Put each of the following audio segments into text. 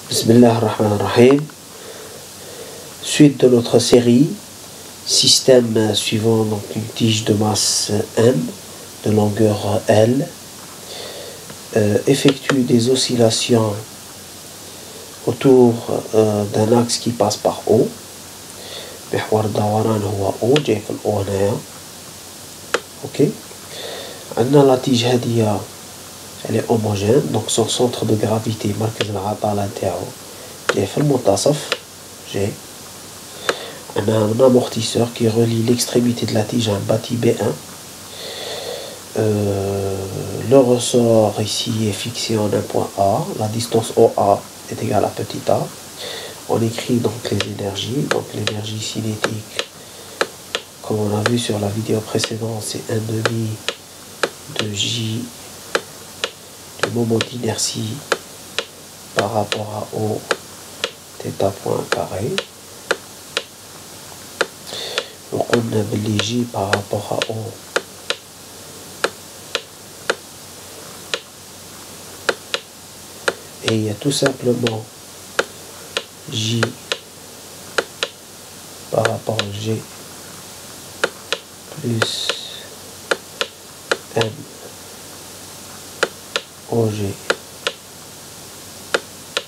Bismillah ar-Rahman ar-Rahim. Suite de notre série, système suivant donc une tige de masse M, de longueur L, effectue des oscillations autour d'un axe qui passe par O. محور الدوران هو O، جاي في الأو هنايا. اوكي، عندنا لا تيج هادية elle est homogène, donc son centre de gravité مركز العطالة نتاعو جاي في المنتصف G. On a un amortisseur qui relie l'extrémité de la tige à un bâti B1. Le ressort ici est fixé en un point A. La distance OA est égale à petit a. On écrit donc les énergies. Donc l'énergie cinétique, comme on a vu sur la vidéo précédente, c'est 1 demi de J du moment d'inertie par rapport à O θ point carré. وقلنا باللي J par rapport à O et il y a tout simplement J par rapport à G plus M OG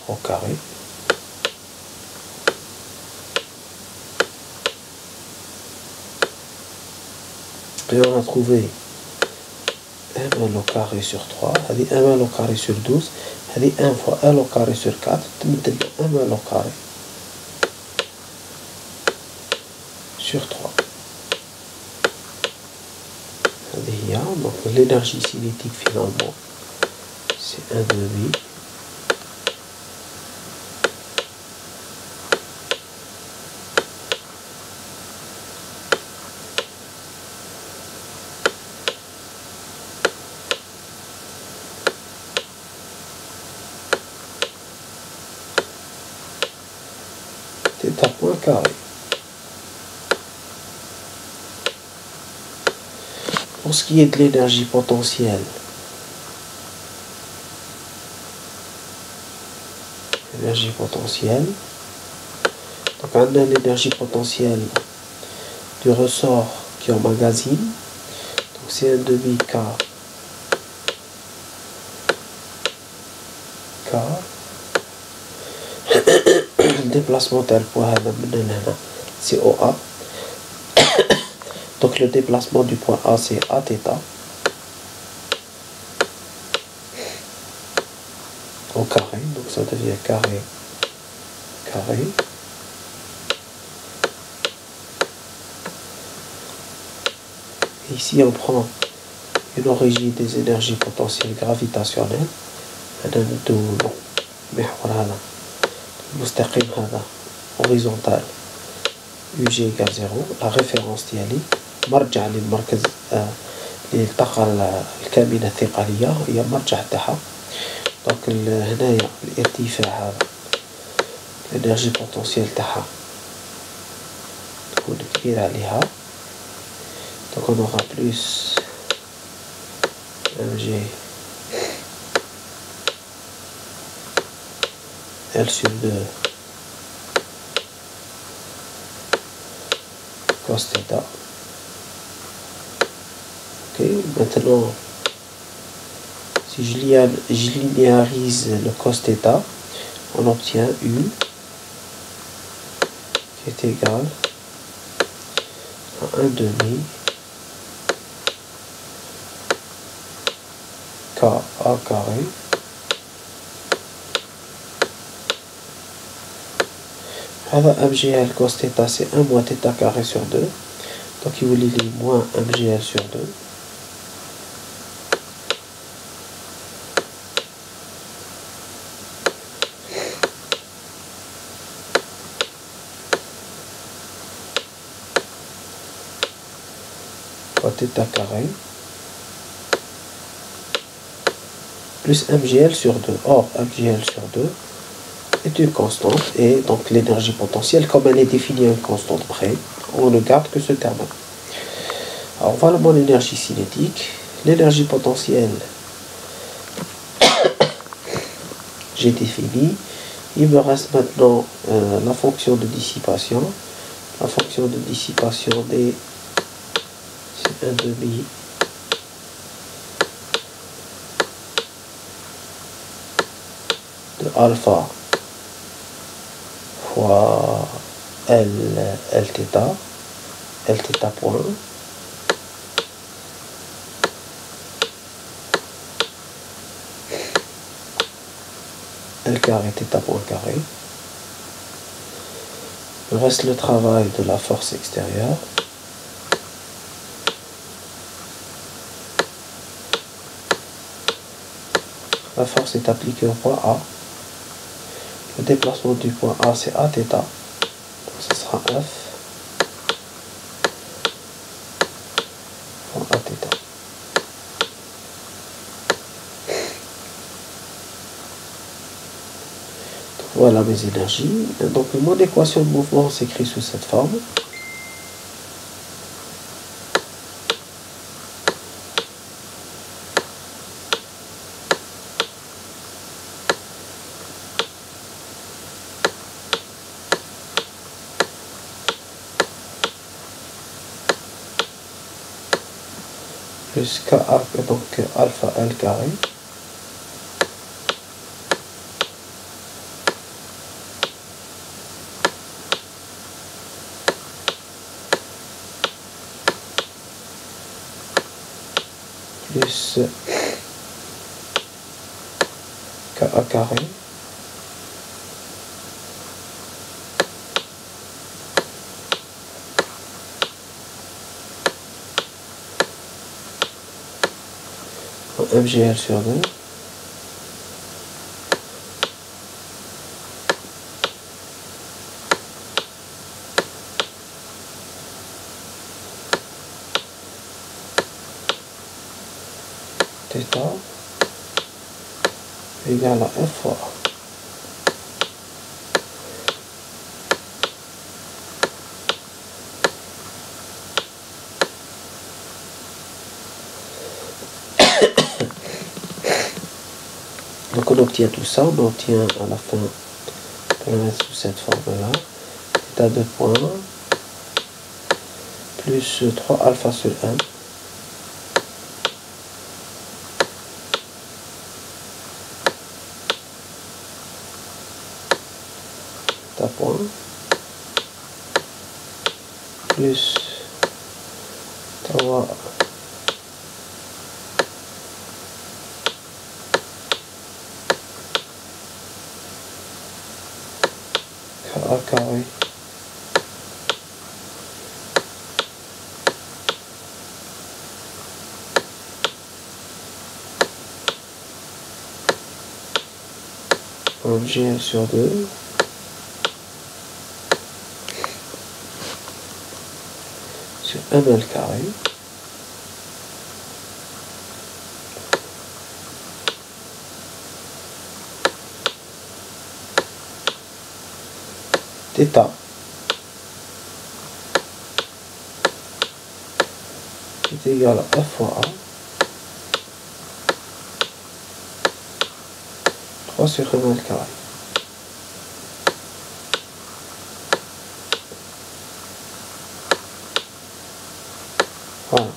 au carré. Et on a trouvé M au carré sur 3, M au carré sur 12, 1 fois L au carré sur 4, M au carré sur 3. Donc l'énergie cinétique finalement c'est 1 demi θ point carré. Pour ce qui est de l'énergie potentielle, donc on a l'énergie potentielle du ressort qui emmagasine, donc c'est 1 demi K le déplacement tel point c'est OA. Donc le déplacement du point A c'est Aθ au carré, donc ça devient carré. Et ici on prend une origine des énergies potentielles gravitationnelles. هذا ندو محور هذا المستقيم هذا horizontal UG égale 0. La référence ديالي مرجع للمركز اللي التقى الكامنة الثقلية هي المرجع تاعها. دونك هنايا الارتفاع هذا الانرجي بوتنسيال تاعها تكون كبيرة عليها. دونك on aura plus mg L sur 2 cos θ. Ok, maintenant si je linéarise le cos θ, on obtient U qui est égal à 1 demi K A carré هذا MGL cos θ c'est 1 moins θ carré sur 2, donc il voulait les moins MGL sur 2. Fois θ carré plus MGL sur 2. Or MGL sur 2 est une constante et donc l'énergie potentielle, comme elle est définie à une constante près, on ne garde que ce terme. Alors voilà mon énergie cinétique. L'énergie potentielle, j'ai défini Il me reste maintenant la fonction de dissipation. La fonction de dissipation D, c'est 1 demi de alpha fois L θ point, L carré θ point carré. Il reste le travail de la force extérieure. La force est appliquée au point A. Le déplacement du point A, c'est A θ. Donc ce sera F fois A θ. Voilà mes énergies. Donc mon équation de mouvement s'écrit sous cette forme. Plus Ka, donc alpha L carré. Plus Ka carré. MGL sur 2. Θ égale à F fois A. Donc on obtient tout ça, on obtient à la fin, on va le mettre sous cette forme-là, θ de point, plus 3 alpha sur 1, θ point, plus 3 Ka carré MGL sur 2 sur ML carré θ est égal à F fois A, 3 sur ML carré. Voilà.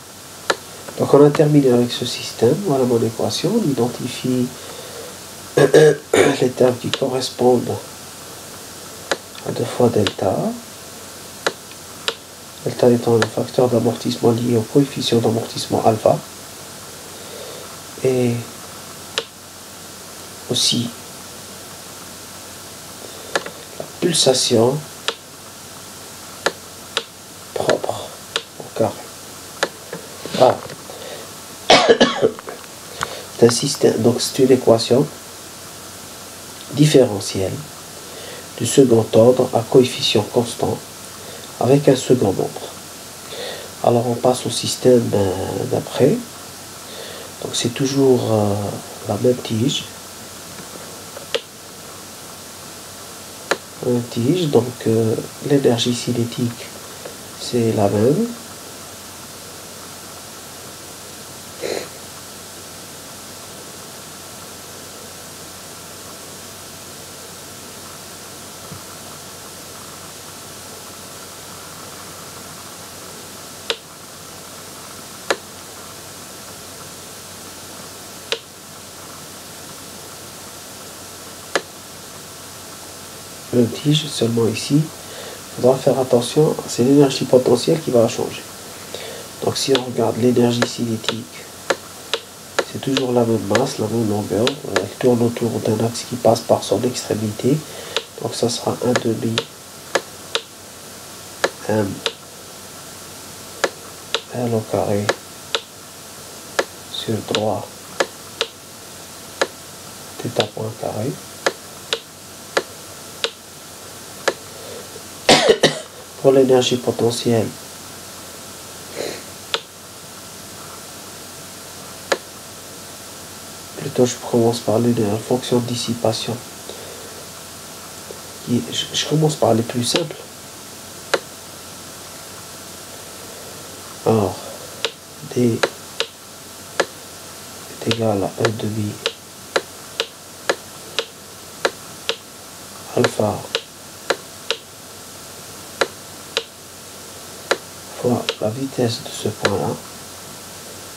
Donc on a terminé avec ce système. Voilà mon équation. On identifie les termes qui correspondent à 2 fois delta. Delta étant le facteur d'amortissement lié au coefficient d'amortissement alpha. Et aussi la pulsation propre au carré. Voilà. C'est un système, donc c'est une équation différentielle du second ordre à coefficient constant avec un second nombre. Alors on passe au système d'après. Donc c'est toujours la même tige. Donc l'énergie cinétique c'est la même. le tige, seulement ici, il faudra faire attention, c'est l'énergie potentielle qui va changer. Donc si on regarde l'énergie cinétique, c'est toujours la même masse, la même longueur, elle tourne autour d'un axe qui passe par son extrémité, donc ça sera 1 demi m L au carré sur 3 θ point carré. Pour l'énergie potentielle, plutôt je commence par la fonction de dissipation. Je commence par les plus simples. Alors, D est égal à 1 demi alpha fois la vitesse de ce point-là.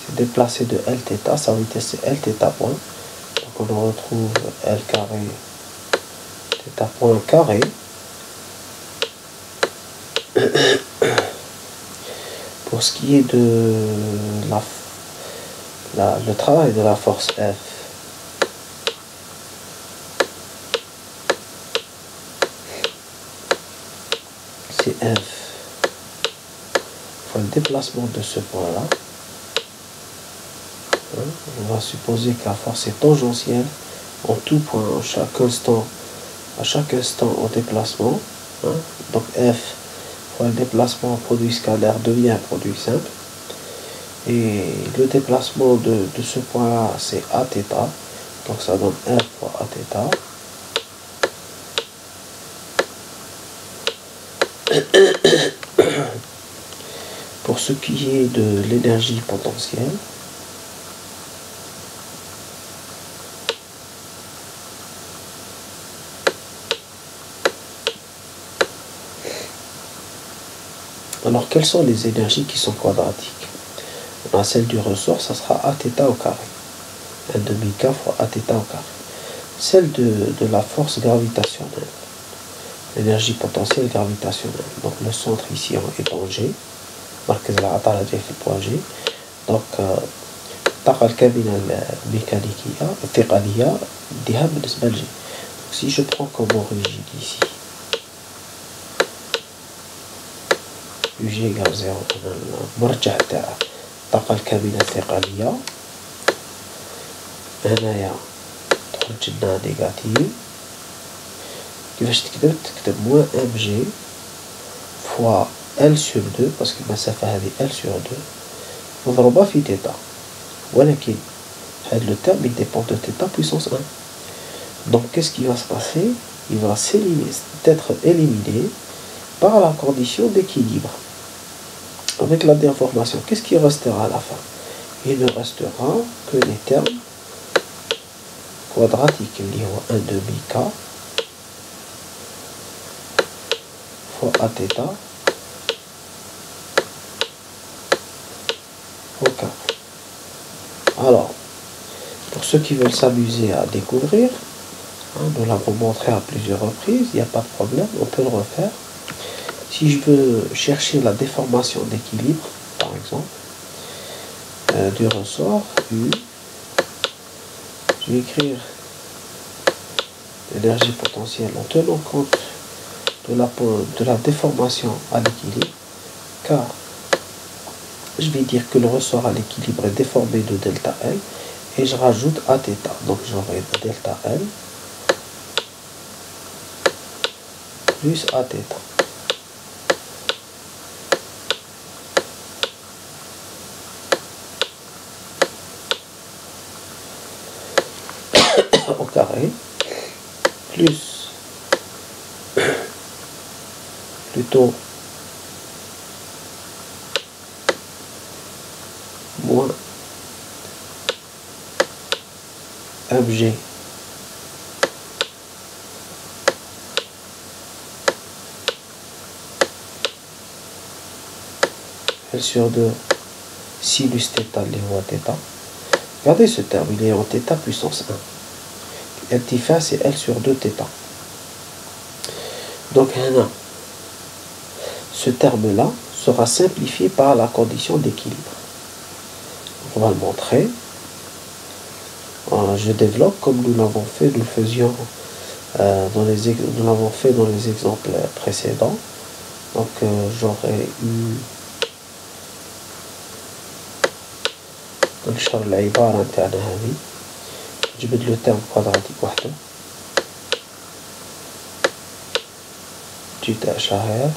C'est déplacé de Lθ, sa vitesse c'est Lθ point. Donc on retrouve L carré θ point carré. Pour ce qui est de le travail de la force F, c'est F fois le déplacement de ce point-là. On va supposer que la force est tangentielle en tout point, à chaque instant au déplacement. Donc F fois le déplacement en produit scalaire devient un produit simple. Et le déplacement de ce point-là, c'est Aθ. Donc ça donne F fois Aθ. Pour ce qui est de l'énergie potentielle, alors quelles sont les énergies qui sont quadratiques? On a celle du ressort, ça sera Aθ au carré. 1 demi K fois Aθ au carré. Celle de la force gravitationnelle, l'énergie potentielle gravitationnelle. Donc le centre ici est en G. مركز العطاء جاي في البوان G. Donc الطاقة الكامنة الميكانيكية الثقلية نديها بالنسبة ل G. Si je prends comme origine ici G égale 0, المرجع تاع الطاقة الكامنة الثقلية هنايا تخرج لنا نيجاتيف. كيفاش تكتب موان ام جي فوا L sur 2 باسكو المسافة هذه L sur 2 مضروبة في θ، ولكن هذا لو terme il dépend de θ puissance 1. Donc qu'est-ce qui va se passer? Il va être éliminé par la condition d'équilibre. Avec la déformation, qu'est-ce qui restera à la fin? Il ne restera que les termes quadratiques, اللي هو 1 demi K fois Aθ au carré. Alors, pour ceux qui veulent s'amuser à découvrir, nous l'avons montré à plusieurs reprises, il n'y a pas de problème, on peut le refaire. Si je veux chercher la déformation d'équilibre, par exemple, du ressort U, je vais écrire l'énergie potentielle en tenant compte de la déformation à l'équilibre, car je vais dire que le ressort à l'équilibre est déformé de delta L, et je rajoute Aθ. Donc j'aurai delta L plus Aθ. Au carré plus plutôt moins mg L sur 2 sinus θ اللي هو θ. Regardez ce terme, il est en θ puissance 1. L c'est L sur 2 θ. Donc ce terme-là sera simplifié par la condition d'équilibre. On va le montrer. Je développe comme nous l'avons fait, nous le faisions nous l'avons fait dans les exemples précédents. Donc j'aurais eu ننشر العبارة نتاعنا هذه، نجبد لو تيرم كوادراتيك وحده، جيت أشهر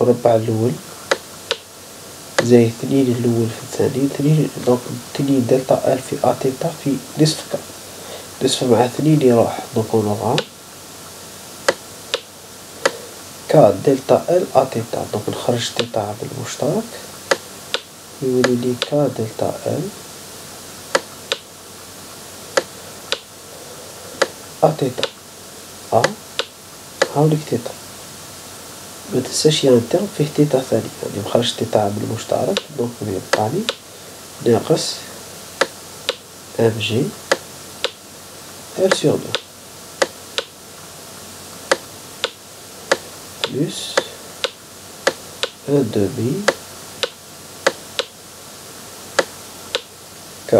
مربع الأول زي 2 الأول في الثاني 2 دونك 2 دلتا ال في أ تيتا في نصف ك، نصف مع 2 يروح دونك اون أوغا ك دلتا ال أ تيتا، دونك نخرج تيتا بالمشترك يولي لي ك دلتا ال أ تيتا أ هاوليك تيتا. متنساش ان تيرم فيه تيتا ثاني، يعني مخرج تيتا بالمشترك، دونك يبقالي ناقص ام جي ال سور دو بلس ان دمي ك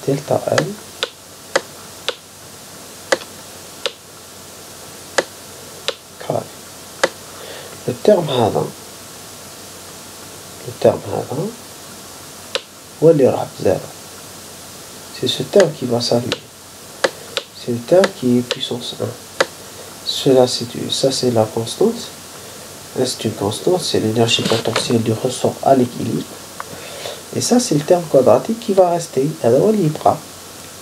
دلتا ال كاري. الترم هذا هو اللي راح بزيرو. C'est ce terme qui va s'annuler. C'est le terme qui est puissance 1. Ça c'est la constante. C'est une constante, c'est l'énergie potentielle du ressort à l'équilibre. Et ça c'est le terme quadratique qui va rester. هذا هو اللي يبقى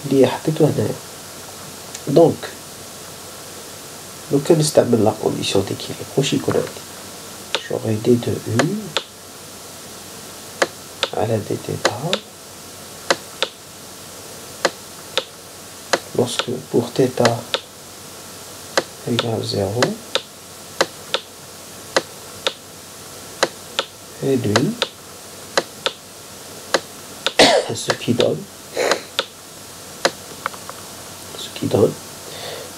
اللي حطيته هنايا. Donc لو كان نستعمل لا كونديسيون ديكيليبر واش يكون عندي؟ j'aurai d de u على d θ lorsque pour θ égale 0 et lui ce qui donne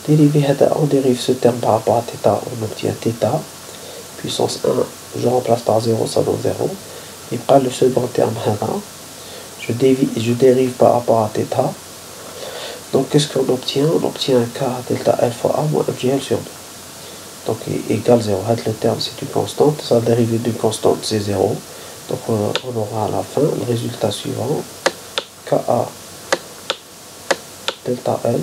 dérivé هذا on dérive ce terme par rapport à θ, on obtient θ puissance 1, je remplace par 0, ça donne 0. Il prend le second terme هذا, je dérive par rapport à θ. Donc qu'est-ce qu'on obtient? On obtient un k delta l fois a moins mgl sur 2. Donc égale 0. Le terme c'est une constante, sa dérivée d'une constante c'est 0. Donc on aura à la fin le résultat suivant, ka delta l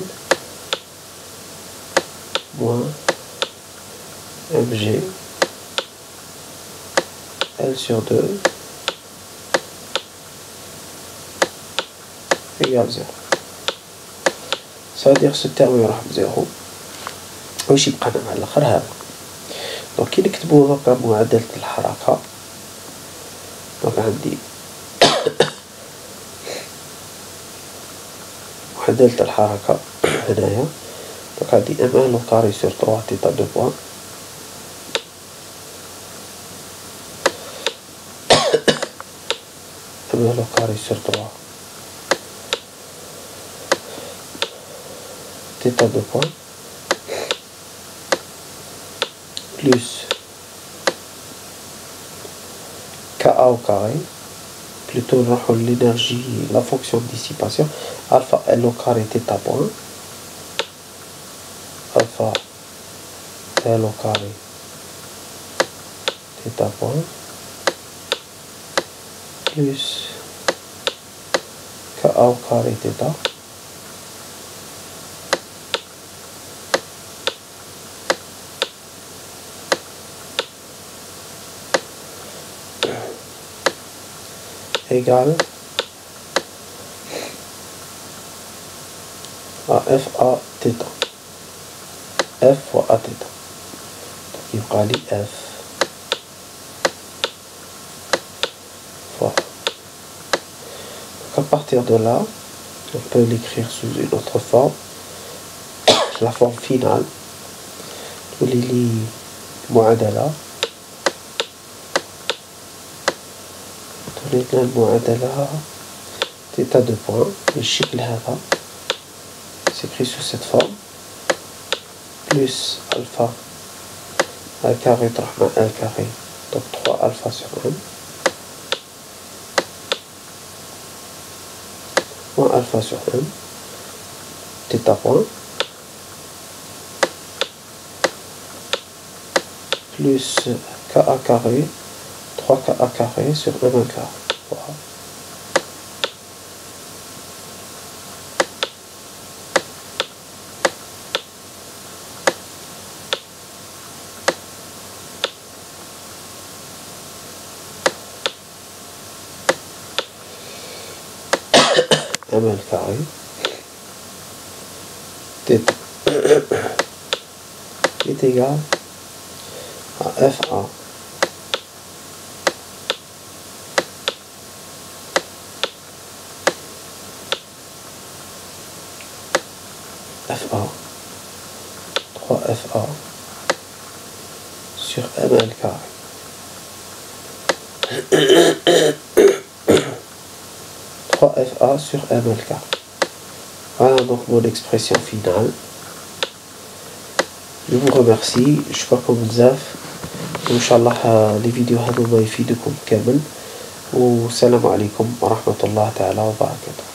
moins mg L sur 2 égale 0. Ça veut dire ce terme يروح بزيرو واش يبقى لنا على الاخر هذا. دونك كي نكتبو دوكا معادلة الحركة، دونك عندي معادلة الحركة هنايا، دونك عندي ام ان au carré sur 3 θ 2 points au carré sur 3 θ 2 points plus Ka au carré, plutôt l'énergie, la fonction de dissipation, alpha L au carré θ point, alpha L au carré θ point plus Ka au carré θ égale à f a θ, f fois a θ, donc il va aller f fois. Donc à partir de là, on peut l'écrire sous une autre forme, la forme finale, اللي معادلة المعادلة θ 2 points بالشكل هذا s'écrit sous cette forme plus alpha al carré تروح مع al carré donc 3 alpha sur 1 moins alpha sur 1 θ point plus ka carré 3ka carré sur 1 al carré. Voilà. M carré est égal à FA FA 3FA sur ML carré. FA sur ML carré. Voilà donc mon expression finale. Je vous remercie. شكركم بزاف وإن شاء الله les vidéos هذوما يفيدكم كامل والسلام عليكم ورحمة الله تعالى وبركاته.